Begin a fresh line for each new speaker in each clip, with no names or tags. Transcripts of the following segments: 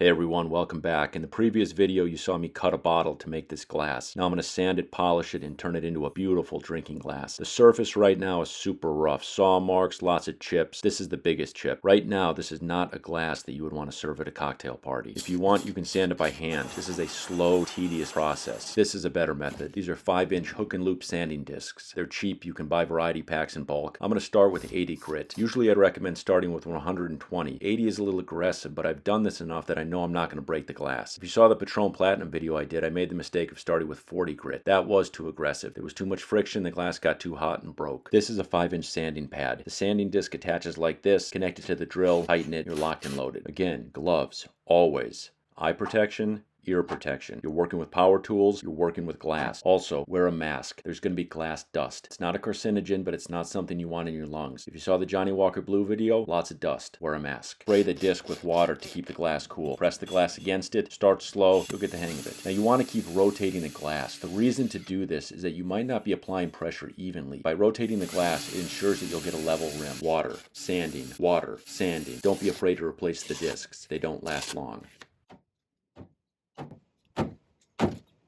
Hey everyone, welcome back. In the previous video, you saw me cut a bottle to make this glass. Now I'm going to sand it, polish it, and turn it into a beautiful drinking glass. The surface right now is super rough. Saw marks, lots of chips. This is the biggest chip. Right now, this is not a glass that you would want to serve at a cocktail party. If you want, you can sand it by hand. This is a slow, tedious process. This is a better method. These are 5-inch hook and loop sanding discs. They're cheap. You can buy variety packs in bulk. I'm going to start with 80 grit. Usually I'd recommend starting with 120. 80 is a little aggressive, but I've done this enough that I know I'm not going to break the glass. If you saw the Patron Platinum video I did, I made the mistake of starting with 40 grit. That was too aggressive. There was too much friction, the glass got too hot and broke. This is a 5-inch sanding pad. The sanding disc attaches like this, connected to the drill, tighten it, you're locked and loaded. Again, gloves, always. Eye protection, ear protection. You're working with power tools, you're working with glass. Also, wear a mask. There's going to be glass dust. It's not a carcinogen, but it's not something you want in your lungs. If you saw the Johnny Walker Blue video, lots of dust. Wear a mask. Spray the disc with water to keep the glass cool. Press the glass against it, start slow, you'll get the hang of it. Now you want to keep rotating the glass. The reason to do this is that you might not be applying pressure evenly. By rotating the glass, it ensures that you'll get a level rim. Water, sanding, water, sanding. Don't be afraid to replace the discs. They don't last long.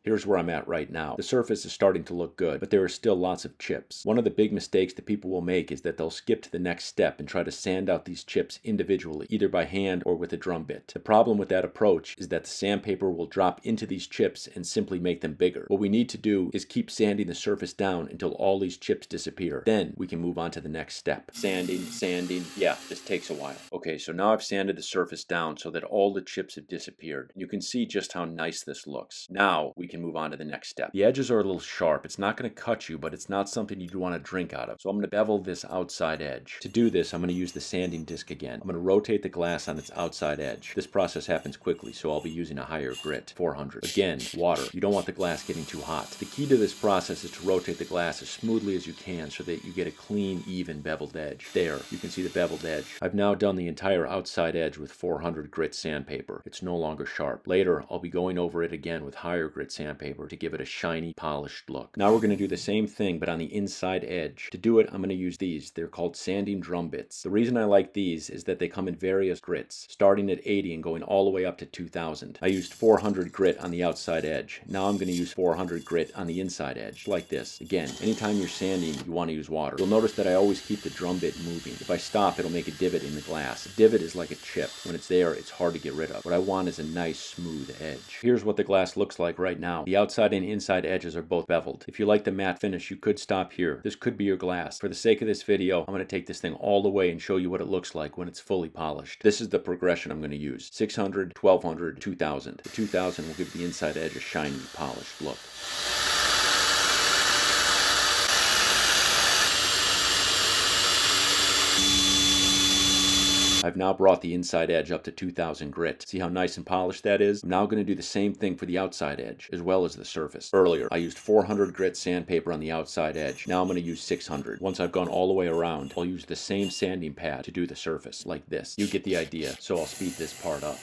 Here's where I'm at right now. The surface is starting to look good, but there are still lots of chips. One of the big mistakes that people will make is that they'll skip to the next step and try to sand out these chips individually, either by hand or with a drum bit. The problem with that approach is that the sandpaper will drop into these chips and simply make them bigger. What we need to do is keep sanding the surface down until all these chips disappear. Then we can move on to the next step. Sanding, sanding. Yeah, this takes a while. Okay, so now I've sanded the surface down so that all the chips have disappeared. You can see just how nice this looks. Now we can move on to the next step. The edges are a little sharp. It's not going to cut you, but it's not something you'd want to drink out of. So I'm going to bevel this outside edge. To do this, I'm going to use the sanding disc again. I'm going to rotate the glass on its outside edge. This process happens quickly, so I'll be using a higher grit, 400. Again, water. You don't want the glass getting too hot. The key to this process is to rotate the glass as smoothly as you can so that you get a clean, even beveled edge. There, you can see the beveled edge. I've now done the entire outside edge with 400 grit sandpaper. It's no longer sharp. Later, I'll be going over it again with higher grit sandpaper to give it a shiny, polished look. Now we're going to do the same thing, but on the inside edge. To do it, I'm going to use these. They're called sanding drum bits. The reason I like these is that they come in various grits, starting at 80 and going all the way up to 2000. I used 400 grit on the outside edge. Now I'm going to use 400 grit on the inside edge, like this. Again, anytime you're sanding, you want to use water. You'll notice that I always keep the drum bit moving. If I stop, it'll make a divot in the glass. A divot is like a chip. When it's there, it's hard to get rid of. What I want is a nice, smooth edge. Here's what the glass looks like right now. The outside and inside edges are both beveled. If you like the matte finish, you could stop here. This could be your glass. For the sake of this video, I'm going to take this thing all the way and show you what it looks like when it's fully polished. This is the progression I'm going to use. 600, 1200, 2000. The 2000 will give the inside edge a shiny, polished look. I've now brought the inside edge up to 2000 grit. See how nice and polished that is? I'm now going to do the same thing for the outside edge, as well as the surface. Earlier, I used 400 grit sandpaper on the outside edge. Now I'm going to use 600. Once I've gone all the way around, I'll use the same sanding pad to do the surface, like this. You get the idea, so I'll speed this part up.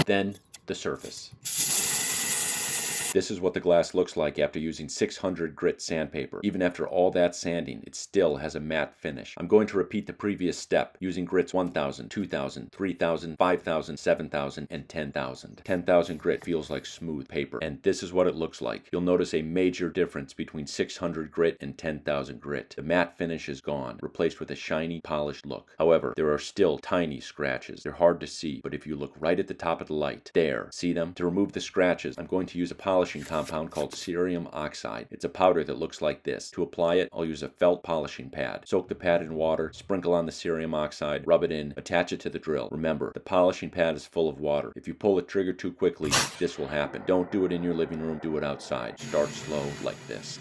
Then, the surface. This is what the glass looks like after using 600 grit sandpaper. Even after all that sanding, it still has a matte finish. I'm going to repeat the previous step using grits 1000, 2000, 3000, 5000, 7000, and 10,000. 10,000 grit feels like smooth paper, and this is what it looks like. You'll notice a major difference between 600 grit and 10,000 grit. The matte finish is gone, replaced with a shiny, polished look. However, there are still tiny scratches. They're hard to see, but if you look right at the top of the light, there, see them? To remove the scratches, I'm going to use a polishing compound called cerium oxide. It's a powder that looks like this. To apply it, I'll use a felt polishing pad. Soak the pad in water, sprinkle on the cerium oxide, rub it in, attach it to the drill. Remember, the polishing pad is full of water. If you pull the trigger too quickly, this will happen. Don't do it in your living room, do it outside. Start slow like this.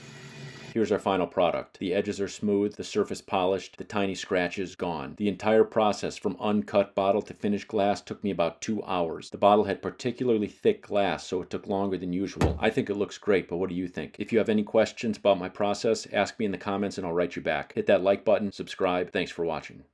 Here's our final product. The edges are smooth, the surface polished, the tiny scratches gone. The entire process from uncut bottle to finished glass took me about 2 hours. The bottle had particularly thick glass, so it took longer than usual. I think it looks great, but what do you think? If you have any questions about my process, ask me in the comments and I'll write you back. Hit that like button, subscribe. Thanks for watching.